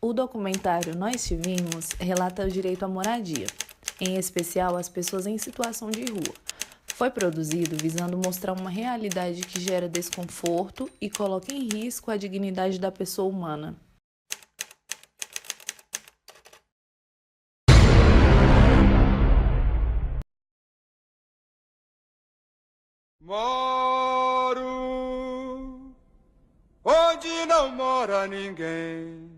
O documentário Nós Te Vimos relata o direito à moradia, em especial às pessoas em situação de rua. Foi produzido visando mostrar uma realidade que gera desconforto e coloca em risco a dignidade da pessoa humana. Moro onde não mora ninguém,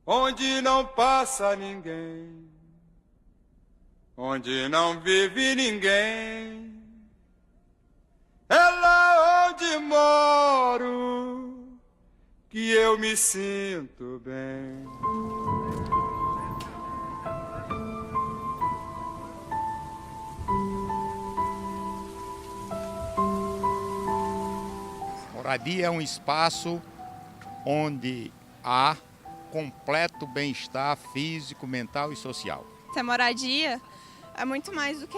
onde não passa ninguém, onde não vive ninguém. É lá onde moro que eu me sinto bem. Moradia é um espaço onde há completo bem-estar físico, mental e social. Ter moradia é muito mais do que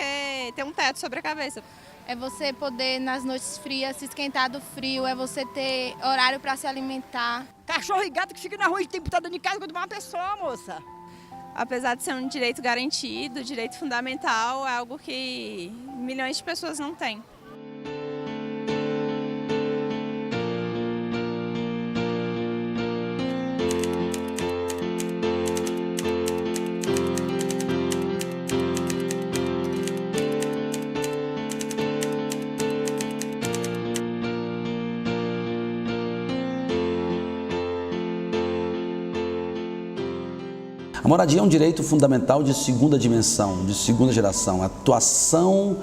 ter um teto sobre a cabeça. É você poder, nas noites frias, se esquentar do frio, é você ter horário para se alimentar. Cachorro e gato que fica na rua de tempo todo de casa quando uma pessoa, moça. Apesar de ser um direito garantido, direito fundamental, é algo que milhões de pessoas não têm. A moradia é um direito fundamental de segunda dimensão, de segunda geração, atuação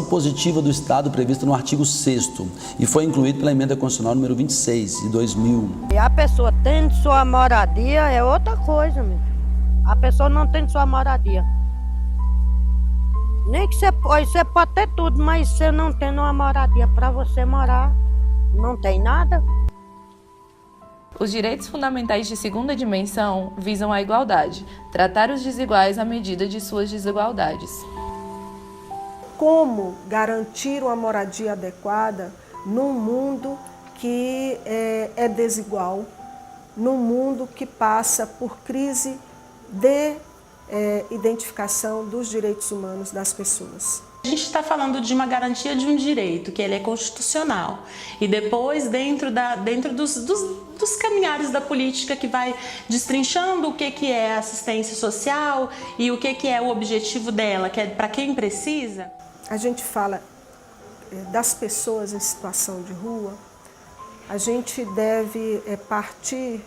positiva do Estado prevista no artigo 6º e foi incluído pela Emenda Constitucional número 26, de 2000. E a pessoa tendo sua moradia é outra coisa, meu. A pessoa não tendo sua moradia. Nem que você pode ter tudo, mas você não tendo uma moradia para você morar, não tem nada. Os direitos fundamentais de segunda dimensão visam a igualdade, tratar os desiguais à medida de suas desigualdades. Como garantir uma moradia adequada num mundo que é desigual, num mundo que passa por crise de identificação dos direitos humanos das pessoas. A gente está falando de uma garantia de um direito, que ele é constitucional. E depois, dentro dos caminhares da política que vai destrinchando o que é assistência social e o que é o objetivo dela, que é para quem precisa. A gente fala das pessoas em situação de rua, a gente deve partir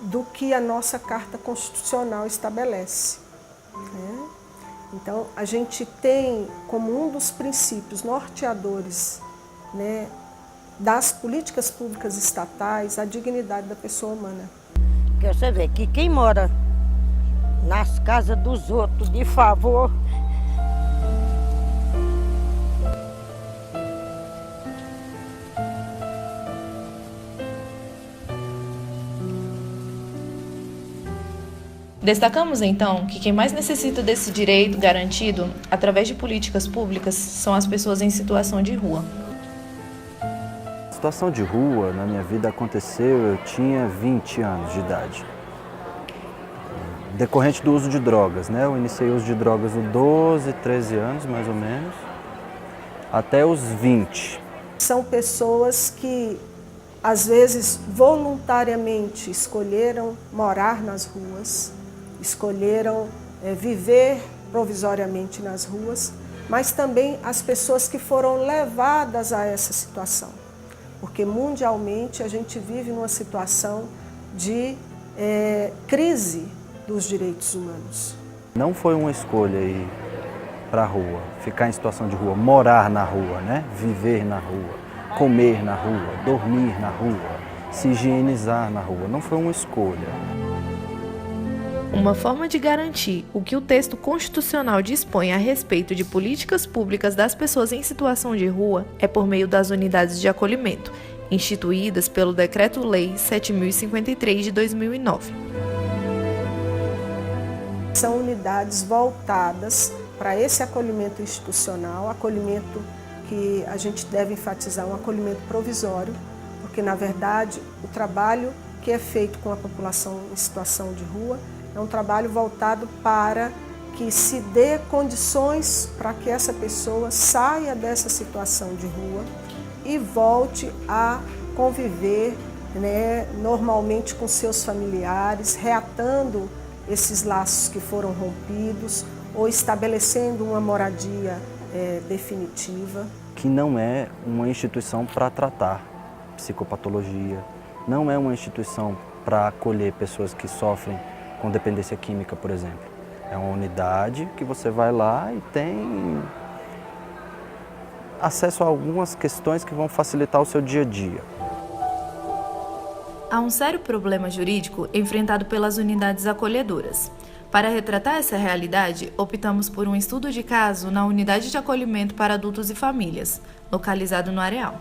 do que a nossa Carta Constitucional estabelece, né? Então, a gente tem como um dos princípios norteadores, né, das políticas públicas estatais a dignidade da pessoa humana. Porque você vê que quem mora nas casas dos outros de favor, Destacamos então que quem mais necessita desse direito garantido através de políticas públicas são as pessoas em situação de rua. A situação de rua na minha vida aconteceu, eu tinha 20 anos de idade. Decorrente do uso de drogas, né? Eu iniciei o uso de drogas aos 12, 13 anos, mais ou menos, até os 20. São pessoas que, às vezes, voluntariamente escolheram morar nas ruas, escolheram viver provisoriamente nas ruas, mas também as pessoas que foram levadas a essa situação. Porque mundialmente a gente vive numa situação de crise dos direitos humanos. Não foi uma escolha ir para a rua, ficar em situação de rua, morar na rua, né? Viver na rua, comer na rua, dormir na rua, se higienizar na rua. Não foi uma escolha. Uma forma de garantir o que o texto constitucional dispõe a respeito de políticas públicas das pessoas em situação de rua é por meio das unidades de acolhimento, instituídas pelo Decreto-Lei 7.053 de 2009. São unidades voltadas para esse acolhimento institucional, acolhimento que a gente deve enfatizar, um acolhimento provisório, porque, na verdade, o trabalho que é feito com a população em situação de rua é um trabalho voltado para que se dê condições para que essa pessoa saia dessa situação de rua e volte a conviver, né, normalmente com seus familiares, reatando esses laços que foram rompidos ou estabelecendo uma moradia definitiva. Que não é uma instituição para tratar psicopatologia, não é uma instituição para acolher pessoas que sofrem com dependência química, por exemplo. É uma unidade que você vai lá e tem acesso a algumas questões que vão facilitar o seu dia a dia. Há um sério problema jurídico enfrentado pelas unidades acolhedoras. Para retratar essa realidade, optamos por um estudo de caso na Unidade de Acolhimento para Adultos e Famílias, localizado no Areal.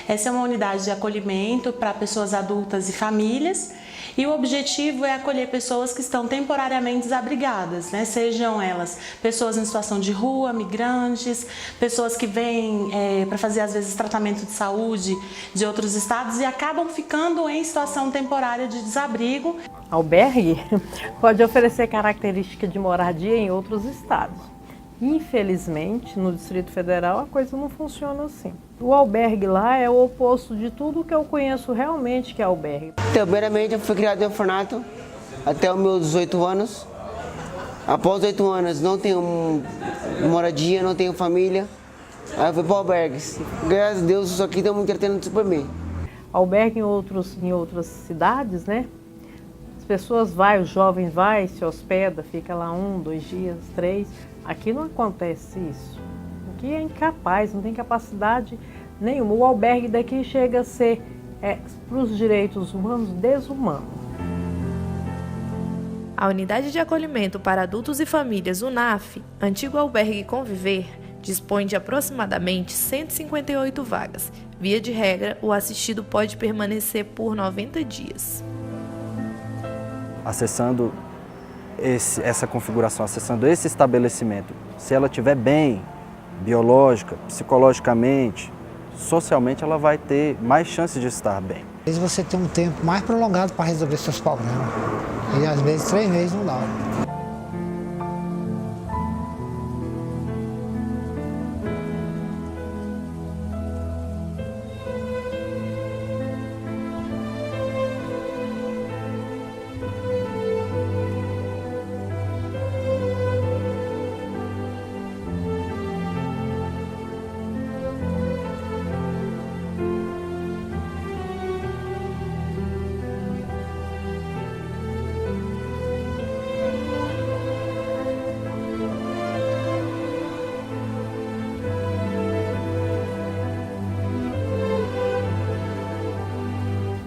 Essa é uma unidade de acolhimento para pessoas adultas e famílias, e o objetivo é acolher pessoas que estão temporariamente desabrigadas, né? Sejam elas pessoas em situação de rua, migrantes, pessoas que vêm para fazer às vezes tratamento de saúde de outros estados e acabam ficando em situação temporária de desabrigo. Albergue pode oferecer característica de moradia em outros estados. Infelizmente, no Distrito Federal, a coisa não funciona assim. O albergue lá é o oposto de tudo que eu conheço realmente que é albergue. Primeiramente, eu fui criado em orfanato até os meus 18 anos. Após 8 anos, não tenho moradia, não tenho família. Aí eu fui para albergues. Graças a Deus, isso aqui está muito entretendo por mim. Albergue em outras cidades, né? As pessoas os jovens se hospeda, fica lá 1, 2 dias, 3. Aqui não acontece isso. Aqui é incapaz, não tem capacidade nenhuma. O albergue daqui chega a ser, para os direitos humanos, desumano. A Unidade de Acolhimento para Adultos e Famílias, UNAF, antigo albergue Conviver, dispõe de aproximadamente 158 vagas. Via de regra, o assistido pode permanecer por 90 dias. Acessando essa configuração, acessando esse estabelecimento, se ela estiver bem, biológica, psicologicamente, socialmente, ela vai ter mais chances de estar bem. Às vezes você tem um tempo mais prolongado para resolver seus problemas. E às vezes 3 meses não dá.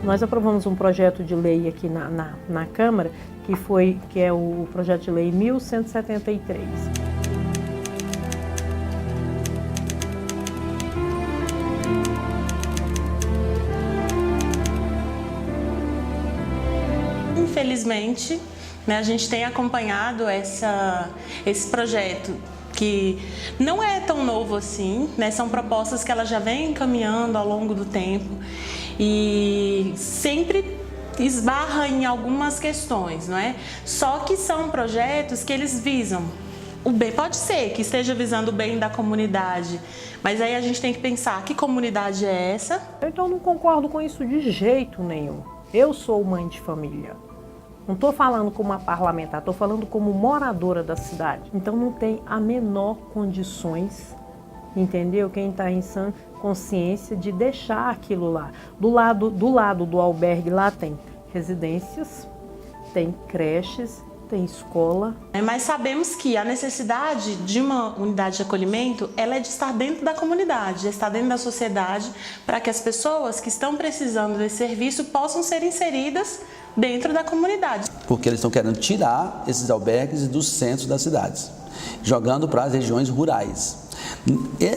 Nós aprovamos um projeto de lei aqui na Câmara, que é o projeto de lei 1173. Infelizmente, né, a gente tem acompanhado esse projeto, que não é tão novo assim, né? São propostas que ela já vem caminhando ao longo do tempo e sempre esbarra em algumas questões, não é? Só que são projetos que eles visam o bem. Pode ser que esteja visando o bem da comunidade, mas aí a gente tem que pensar, que comunidade é essa? Então eu não concordo com isso de jeito nenhum. Eu sou mãe de família. Não estou falando como uma parlamentar, estou falando como moradora da cidade. Então não tem a menor condições, entendeu? Quem está em sã consciência de deixar aquilo lá. Do lado do albergue lá tem residências, tem creches, tem escola. Mas sabemos que a necessidade de uma unidade de acolhimento, ela é de estar dentro da comunidade, de estar dentro da sociedade, para que as pessoas que estão precisando desse serviço possam ser inseridas dentro da comunidade. Porque eles estão querendo tirar esses albergues dos centros das cidades, jogando para as regiões rurais.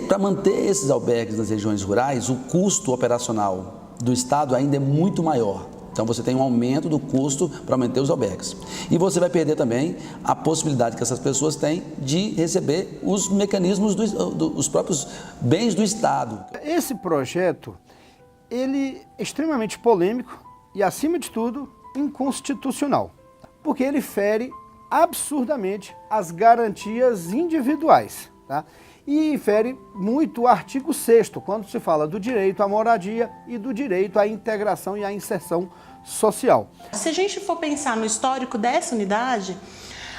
Para manter esses albergues nas regiões rurais, o custo operacional do Estado ainda é muito maior. Então você tem um aumento do custo para manter os albergues. E você vai perder também a possibilidade que essas pessoas têm de receber os mecanismos dos próprios bens do Estado. Esse projeto, ele é extremamente polêmico e, acima de tudo, inconstitucional, porque ele fere absurdamente as garantias individuais, tá? E fere muito o artigo 6º, quando se fala do direito à moradia e do direito à integração e à inserção social. Se a gente for pensar no histórico dessa unidade,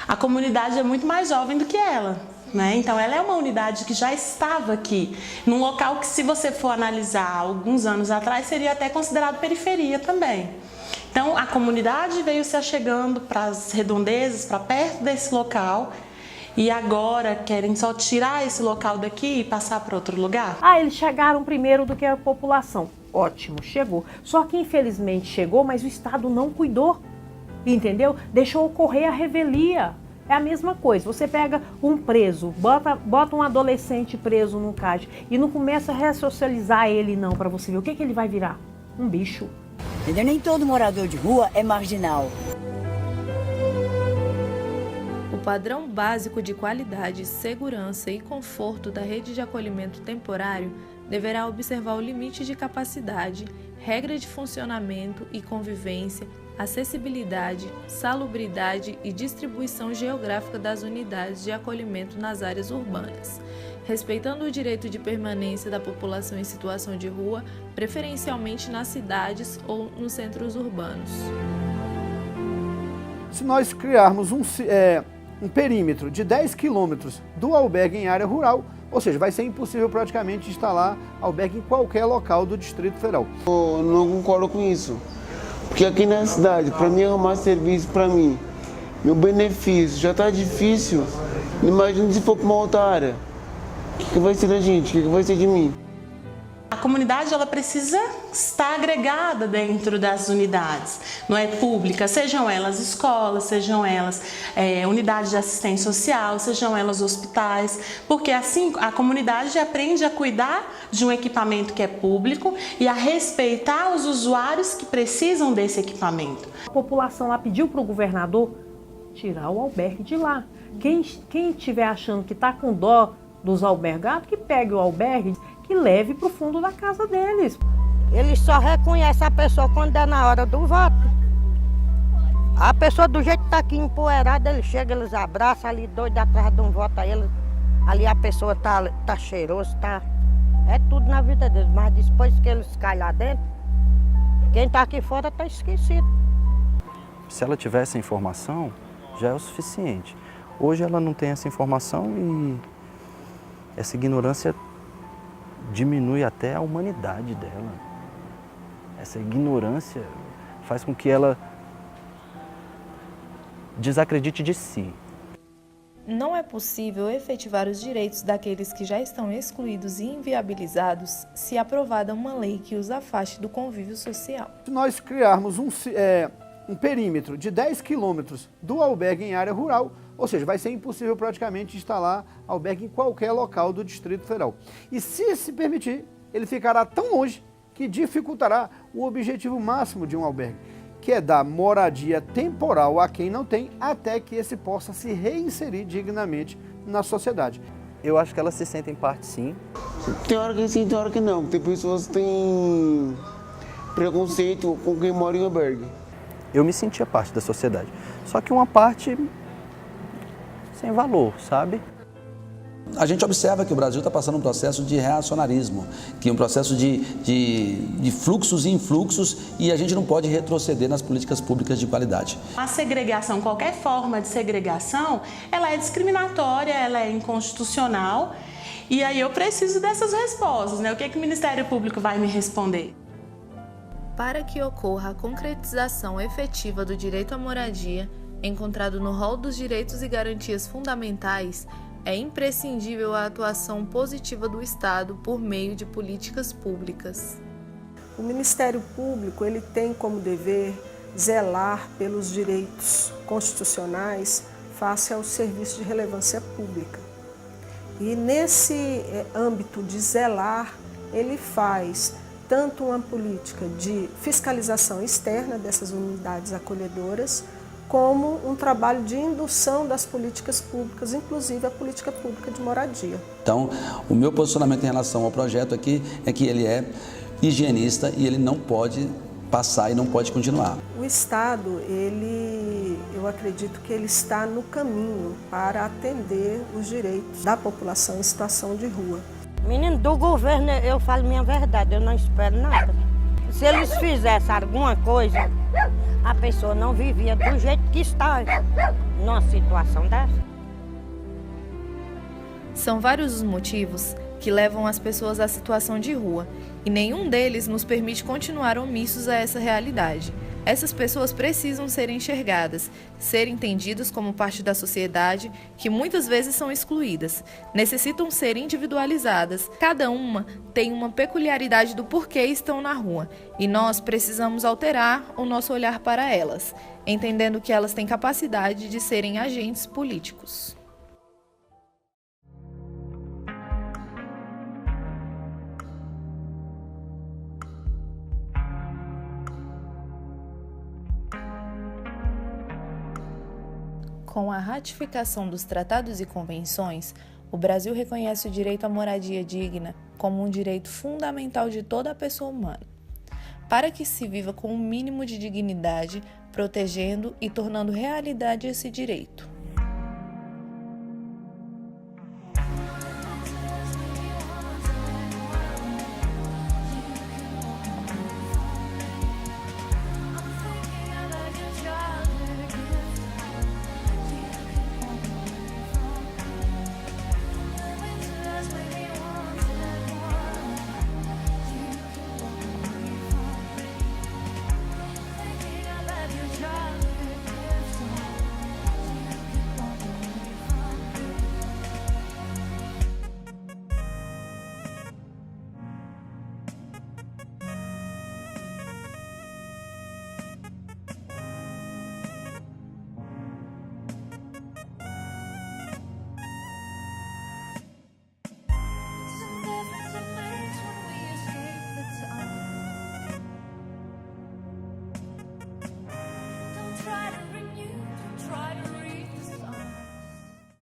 a comunidade é muito mais jovem do que ela, né? Então ela é uma unidade que já estava aqui, num local que, se você for analisar alguns anos atrás, seria até considerado periferia também. Então a comunidade veio se achegando para as redondezas, para perto desse local, e agora querem só tirar esse local daqui e passar para outro lugar? Ah, eles chegaram primeiro do que a população. Ótimo, chegou. Só que infelizmente chegou, mas o Estado não cuidou, entendeu? Deixou ocorrer a revelia. É a mesma coisa, você pega um preso, bota um adolescente preso num cárcere e não começa a ressocializar ele não, para você ver o que ele vai virar? Um bicho. Entendeu? Nem todo morador de rua é marginal. O padrão básico de qualidade, segurança e conforto da rede de acolhimento temporário deverá observar o limite de capacidade, regra de funcionamento e convivência, acessibilidade, salubridade e distribuição geográfica das unidades de acolhimento nas áreas urbanas, respeitando o direito de permanência da população em situação de rua, preferencialmente nas cidades ou nos centros urbanos. Se nós criarmos um perímetro de 10 quilômetros do albergue em área rural, ou seja, vai ser impossível praticamente instalar albergue em qualquer local do Distrito Federal. Eu não concordo com isso, porque aqui na cidade, para mim arrumar serviço para mim, meu benefício já está difícil, imagina se for para uma outra área. O que vai ser da gente? O que vai ser de mim? A comunidade ela precisa estar agregada dentro das unidades, não é pública, sejam elas escolas, sejam elas unidades de assistência social, sejam elas hospitais, porque assim a comunidade aprende a cuidar de um equipamento que é público e a respeitar os usuários que precisam desse equipamento. A população lá pediu para o governador tirar o albergue de lá. Quem estiver achando que está com dó dos albergados, que pegue o albergue, que leve para o fundo da casa deles. Eles só reconhecem a pessoa quando é na hora do voto. A pessoa do jeito que está aqui empoeirada, eles chegam, eles abraçam ali, doido atrás de um voto a eles. Ali a pessoa tá cheiroso, é tudo na vida deles. Mas depois que eles caem lá dentro, quem está aqui fora está esquecido. Se ela tivesse essa informação, já é o suficiente. Hoje ela não tem essa informação e essa ignorância diminui até a humanidade dela. Essa ignorância faz com que ela desacredite de si. Não é possível efetivar os direitos daqueles que já estão excluídos e inviabilizados se aprovada uma lei que os afaste do convívio social. Se nós criarmos um perímetro de 10 quilômetros do albergue em área rural, ou seja, vai ser impossível praticamente instalar albergue em qualquer local do Distrito Federal. E se permitir, ele ficará tão longe que dificultará o objetivo máximo de um albergue, que é dar moradia temporal a quem não tem, até que esse possa se reinserir dignamente na sociedade. Eu acho que elas se sentem parte, sim. Tem hora que sim, tem hora que não. Tem pessoas que têm preconceito com quem mora em albergue. Eu me sentia parte da sociedade, só que uma parte sem valor, sabe? A gente observa que o Brasil está passando um processo de reacionarismo, que é um processo de fluxos e influxos, e a gente não pode retroceder nas políticas públicas de qualidade. A segregação, qualquer forma de segregação, ela é discriminatória, ela é inconstitucional, e aí eu preciso dessas respostas, né? O que o Ministério Público vai me responder? Para que ocorra a concretização efetiva do direito à moradia, encontrado no rol dos direitos e garantias fundamentais, é imprescindível a atuação positiva do Estado por meio de políticas públicas. O Ministério Público ele tem como dever zelar pelos direitos constitucionais face aos serviços de relevância pública. E nesse âmbito de zelar, ele faz tanto uma política de fiscalização externa dessas unidades acolhedoras, como um trabalho de indução das políticas públicas, inclusive a política pública de moradia. Então, o meu posicionamento em relação ao projeto aqui é que ele é higienista e ele não pode passar e não pode continuar. O Estado, eu acredito que ele está no caminho para atender os direitos da população em situação de rua. Menino, do governo eu falo minha verdade, eu não espero nada. Se eles fizessem alguma coisa, a pessoa não vivia do jeito que está numa situação dessa. São vários os motivos que levam as pessoas à situação de rua, e nenhum deles nos permite continuar omissos a essa realidade. Essas pessoas precisam ser enxergadas, ser entendidas como parte da sociedade, que muitas vezes são excluídas, necessitam ser individualizadas. Cada uma tem uma peculiaridade do porquê estão na rua, e nós precisamos alterar o nosso olhar para elas, entendendo que elas têm capacidade de serem agentes políticos. Com a ratificação dos tratados e convenções, o Brasil reconhece o direito à moradia digna como um direito fundamental de toda a pessoa humana, para que se viva com um mínimo de dignidade, protegendo e tornando realidade esse direito.